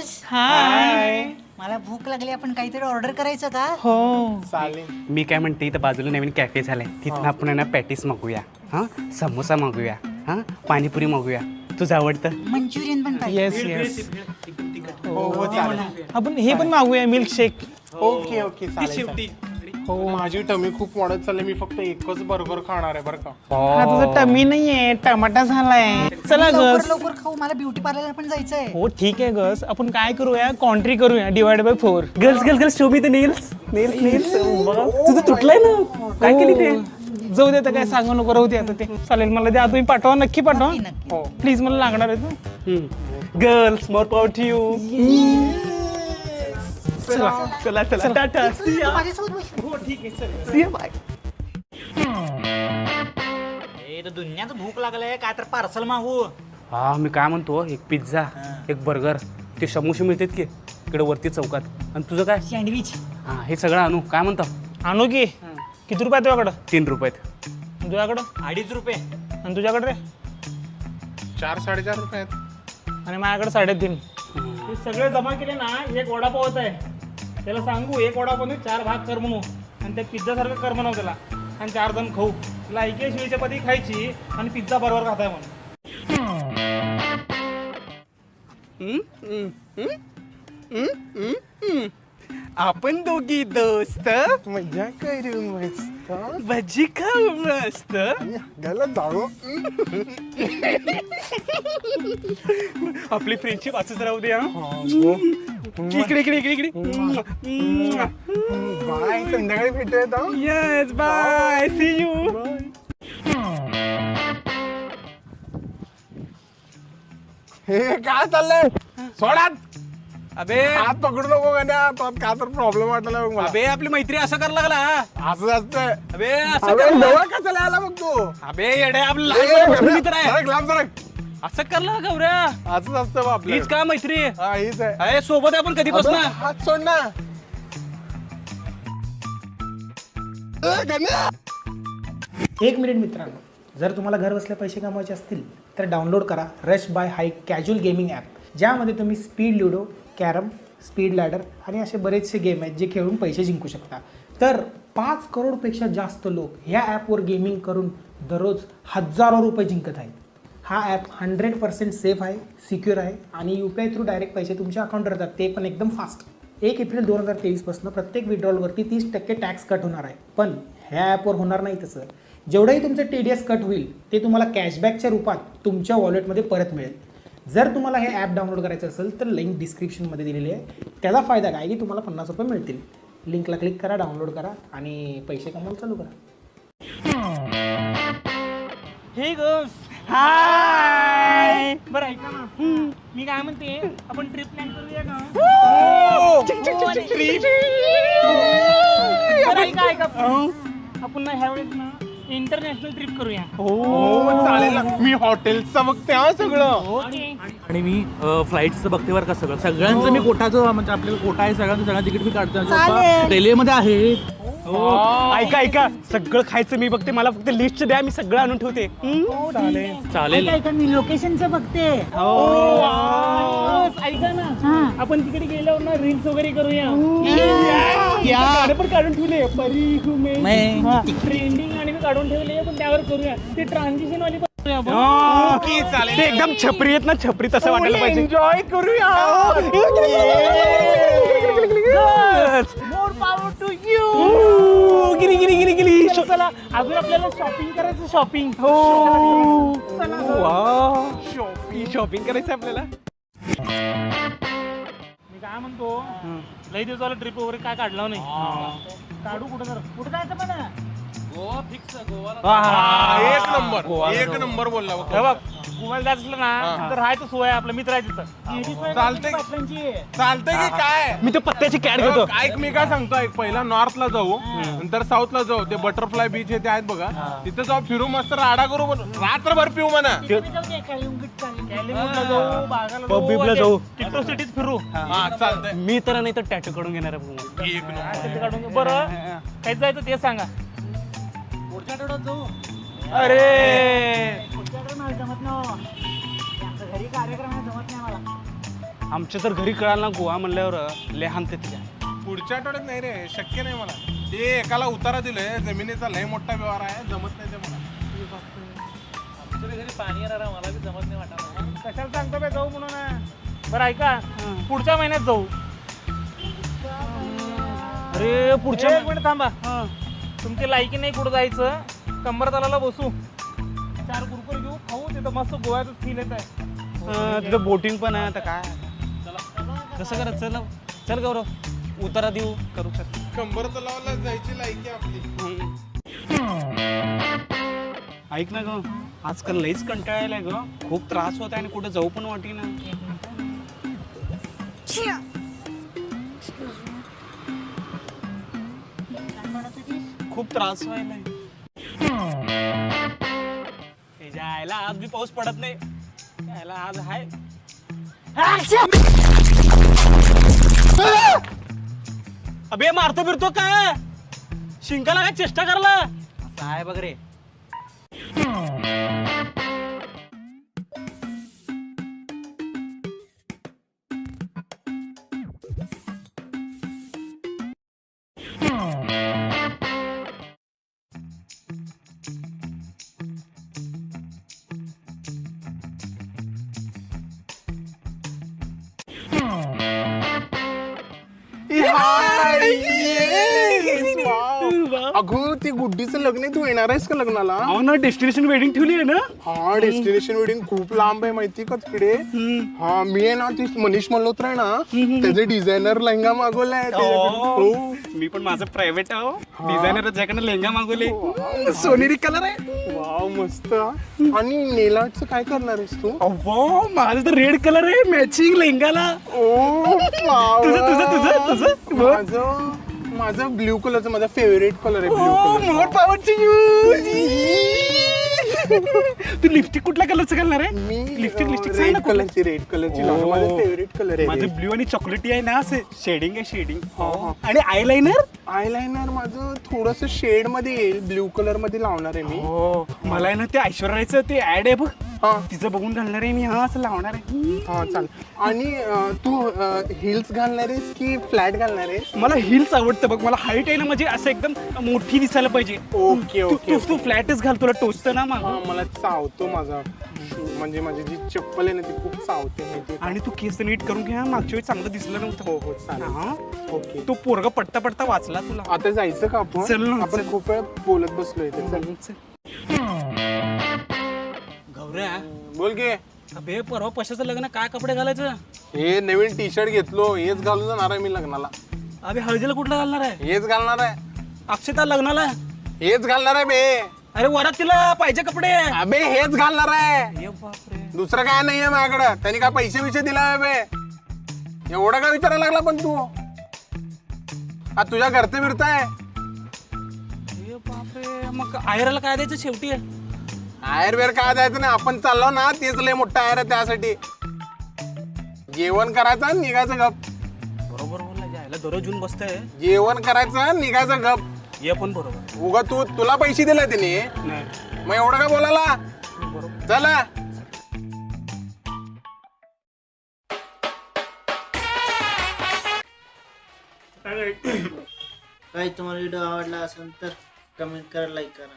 Girls हाय. मला भूक लागली, आपण काहीतरी ऑर्डर करायचं का? हो चालेल. मी काय म्हणते इथं बाजूला नवीन कॅफे झालाय तिथून आपण आहे ना पॅटीस मागूया हां समोसा मागूया हां पाणीपुरी मागूया तुझं आवडतं मंचुरियन पण पाहिजे. येस येस हो चालेल. आपण हे पण मागूया मिल्कशेक ओके ओके चालेल. हो माझी टमी खूप वाढत चालली, मी फक्त एकच बर्गर खाणार आहे बरं का. हा तुझं टमी नाहीये टमाटा झालाय चला लवकर गस लवकर खाऊ, मला ब्युटी पार्लरला पण जायचंय. हो ठीक आहे गस आपण काय करूया कॉन्ट्री करूया divide by 4 girls girls girls show me the nails nails nails तुझं तुटलंय ना काय केली ते जाऊ दे आता काय सांगू नको राहू दे आता ते चालेल मला द्या तुम्ही पाठवा नक्की पाठवा नक्की, नक्की. हो प्लीज मला लागणार आहे girls more power to you चला चला चला टाटा माझ्यासोबत बस. हो ठीक आहे चल सी यू बाय दुनियात भूक लागलाय, काय तर पार्सल मागू. हा मी काय म्हणतो एक पिझ्झा एक बर्गर ते समोसे मिळतात की इकडे वरती चौकात आणि तुझं काय सँडविच. हा हे सगळं आणू काय म्हणतो आणू की किती रुपये तुझ्याकडं 3 रुपयात तुझ्याकडं 2.5 रुपये. आणि तुझ्याकडे रे 4-4.5 रुपये आहेत. आणि माझ्याकडे 3.5 हे सगळे जमा केले ना एक वडापावच आहे त्याला सांगू एक वडापाव 4 भाग कर म्हणू आणि त्या पिझ्झा सारखं कर म्हणू त्याला आणि 4 जण खाऊ त्याला ऐके शिळीच्या पदी खायची आणि पिझ्झा बरोबर खाताय म्हणून आपण दोघी दोस्त मजा करू मस्त. भजी खाऊ मस्त गेला जाऊ. आपली फ्रेंडशिप असंच राहू दे हा इकडे इकडे इकडे इकडे बाय, संध्याकाळी भेटूया. येस बाय सी यू हे काय चाललंय सोडात. अबे हात पकडू नको गण्या, तो काय तर प्रॉब्लेम वाटला बघ मला. अबे आपली मैत्री असं कर लागला असं असतंय. अबे असं अबे, कर जवळ कशाला आला बघ तू. अबे येडे आपलं लहानपणापासून मित्र आहे सरक, लांब सरक. असं कर लागा गौऱ्या असंच असतं बा आपलं. हीच का मैत्री हा हीच आहे. अरे सोबत आहे आपण कधीपासून अबे, हात सोड ना. गण्या. 1 मिनिट मित्रांनो, जर तुम्हाला घर बसल्या पैसे कमवायचे असतील तर डाउनलोड करा Rush by Hi casual gaming app, ज्यामध्ये तुम्ही speed ludo, carrom, speed ladder आणि असे बरेचसे गेम आहेत जे खेळून पैसे जिंकू शकता. तर 5 करोडपेक्षा जास्त लोक ह्या ॲपवर गेमिंग करून दररोज हजारो रुपये जिंकत आहेत. हा ॲप 100% सेफ आहे, सिक्युअर आहे आणि UPI थ्रू डायरेक्ट पैसे तुमच्या अकाउंटवर येतात, ते पण एकदम फास्ट. 1 एप्रिल 2023 पासून प्रत्येक विड्रॉलवरती 30% टॅक्स कट होणार आहे. पण ह्या ॲपवर होणार नाही तसं. जेवढंही तुमचं TDS कट होईल ते तुम्हाला कॅशबॅकच्या रूपात तुमच्या वॉलेटमध्ये परत मिळेल. जर तुम्हाला हे ॲप डाउनलोड करायचं असेल तर लिंक डिस्क्रिप्शनमध्ये दिलेली आहे. त्याचा फायदा काय की तुम्हाला 50 रुपये मिळतील. लिंकला क्लिक करा, डाउनलोड करा आणि पैसे कमवायला चालू करा. हे गोस हाय बरं ऐका ना मी काय म्हणते आपण ट्रिप प्लॅन करूया का ऐका ऐका आपण ना ह्या वेळेस ना इंटरनॅशनल ट्रिप करूया हो चालेल ना. मी हॉटेलचं बघते हा सगळं. आणि मी फ्लाईटचं बघते बरं का सगळं सगळ्यांचं मी कोटाचं म्हणजे आपल्याला कोटा आहे सगळ्यांचं सगळं तिकीट मी काढतो रेल्वेमध्ये आहे. ऐका ऐका सगळं खायचं मी बघते मला फक्त लिस्ट द्या मी सगळं आणून ठेवते चालेल ऐका मी लोकेशनचं बघते. ऐका ना आपण तिकडे गेल्यावर ना रील्स वगैरे करूया गाणे पण काढून ठेवले परी ट्रेंडिंग आणि काढून ठेवले पण त्यावर करूया ते ट्रान्झिशन वाली ते एकदम छपरी आहेत ना छपरी तसं वाटायला पाहिजे एन्जॉय करूया. मोर पॉवर टू यू गिरी गिरी गिरी गिरी चला अजून आपल्याला शॉपिंग करायचं शॉपिंग हो शॉपिंग करायचं आपल्याला मी काय म्हणतो लई दिवसाला ट्रिप वगैरे काय काढलं नाही काढू कुठं जायचं म्हणा एक नंबर बोलला बघ. हे बघ गोव्याला जायचं असलं ना तर राहायचं सोय आपलं मित्र आहे तिथं चालतंय की काय. मी ते पत्त्याची कॅड घेतो ऐक मी काय सांगतो, ऐक पहिला नॉर्थला जाऊ नंतर साऊथला जाऊ. ते बटरफ्लाय बीच हे ते आहेत बघा तिथे जाऊ फिरू मस्त राडा करू रात्रभर पिऊ म्हणा. पब्बिबला जाऊ टिटो सिटीत फिरू हा चालतंय. मी तर नाही तर टॅटू काढून घेणार आहे एक नंबर. काढून घे. बरं काय जायचं ते सांगा पुढच्या आठवड्यात जाऊ. अरे पुढच्या आठवड्यात मला जमत नाही. आमच्या घरी कार्यक्रम आहे, जमत नाही मला. आमच्या तर घरी कळालं ना गोवा म्हणल्यावर लय हानते तिच्या. पुढच्या आठवड्यात नाही रे, शक्य नाही मला. ते एकाला उतारा दिलोय, जमिनीचा लय मोठा व्यवहार आहे, जमत नाही ते मला. घरी पाणी येणार मला बी जमत नाही वाटत. कशाला सांगतो बे जाऊ म्हणून. बरं ऐका, पुढच्या महिन्यात जाऊ. अरे पुढच्या मिनिट थांबा. तुमची लायकी नाही कुठं जायचं, कंबर तलाला बसू, 4 कुरकुरे घेऊ, खाऊ. तिथं मस्त गोव्याचं फील येत आहे. तिथं बोटिंग पण आहे. आता काय कसं करत, चल चल गौरव, उतारा देऊ करू. चल कंबर तलावाला जायची लायकी आपली. ऐक ना ग, आजकाल लईच कंटाळायला ग, खूप त्रास होत आहे आणि कुठे जाऊ पण वाटी ना. खूप त्रास व्हायलाय. यायला आज बी पाऊस पडत नाही. यायला आज हाय. अबे मारतो फिरतो काय, शिंकाला काय चेष्टा करला काय बघ रे. अगं ती गुड्डीचं लग्न आहे, तू येणार आहेस का लग्नाला? हो ना, डेस्टिनेशन वेडिंग ठेवली आहे ना. हा, डेस्टिनेशन वेडिंग खूप लांब आहे माहिती का तिकडे. हा, मी आहे ना ती मनीष मल्होत्रा आहे ना, त्याचे डिझायनर लेहंगा मागवलाय. हो, मी पण माझं प्रायव्हेट आहो, डिझायनर ज्याकडे लेहंगा मागवले, सोनेरी कलर आहे. वाव, मस्त. आणि नेल आर्टचं काय करणार आहेस तू? अव्वा, माझं तर रेड कलर आहे मॅचिंग लेहंगाला. ओ, तुझं माझं ब्ल्यू कलरचं माझा फेवरेट कलर आहे. Blue colour. मोर पावरची. तू लिपस्टिक कुठल्या कलरचं घालणार आहे? मी लिपस्टिक रेड कलरची माझा फेवरेट कलर आहे. माझं ब्ल्यू आणि चॉकलेटी आहे ना, असे शेडिंग आहे, शेडिंग. हा. आणि आयलाइनर. आयलाइनर माझं थोडस शेड मध्ये येईल, ब्ल्यू कलर मध्ये लावणार आहे मी. हो, मला आहे ना ते ऐश्वर्याचं ते ऍड आहे बघ, हा तिचं बघून घालणार आहे मी. हा, असं लावणार आहे. हा, चाल. आणि तू हिल्स घालणार आहेस की फ्लॅट घालणार आहेस? मला हिल्स आवडतं बघ, मला हाईट आहे ना, म्हणजे असं एकदम मोठी दिसायला पाहिजे. Okay okay. तू फ्लॅटच घाल, तुला टोचतं ना माग. मला चावतो माझा म्हणजे माझी जी चप्पल आहे ना ती खूप चावते माहिती. आणि तू केस नीट करून घ्या, मागच्या वेळी चांगलं दिसलं नव्हतं. हो हो, चालेल. हा, ओके. तो पोरगा पटता पटता वाचला तुला. आता जायचं का आपण? चल ना, आपण चल. खूप वेळ बोलत बसलोय इथे. चल. गौऱ्या, बोल की. अबे परवा पशाचं लग्न, काय कपडे घालायचं? हे नवीन टी शर्ट घेतलो, हेच घालून जाणार आहे मी लग्नाला. अबे हळदीला कुठला घालणार आहे? हेच घालणार आहे. अक्षता लग्नाला? हेच घालणार आहे बे. अरे वरात तिला पाहिजे कपडे. अबे हेच घालणार आहे, ये बापरे. दुसरं काय नाहीये माझ्याकडं. त्यांनी काय पैसे बिसे दिला बे? एवढं काय विचारायला लागला पण तू? तुझ्या घरचं बिरतं आहे? ये बापरे, मग आयराला काय द्यायचं शेवटी? आयरवेअर काय द्यायचं नाही, आपण चाललो ना तेच लय मोठं आयर आहे. त्यासाठी जेवण करायचं आणि निघायचं गप. बरोबर बोलला, जायला दररोज येऊन बसतंय. जेवण करायचं निघायचं गप. ये पण बरोबर. उगा तुला पैसे दिले त्याने, नाही मग एवढं काय बोलायला? चला. काही तुम्हाला व्हिडिओ आवडला असेल तर कमेंट करा, लाईक करा.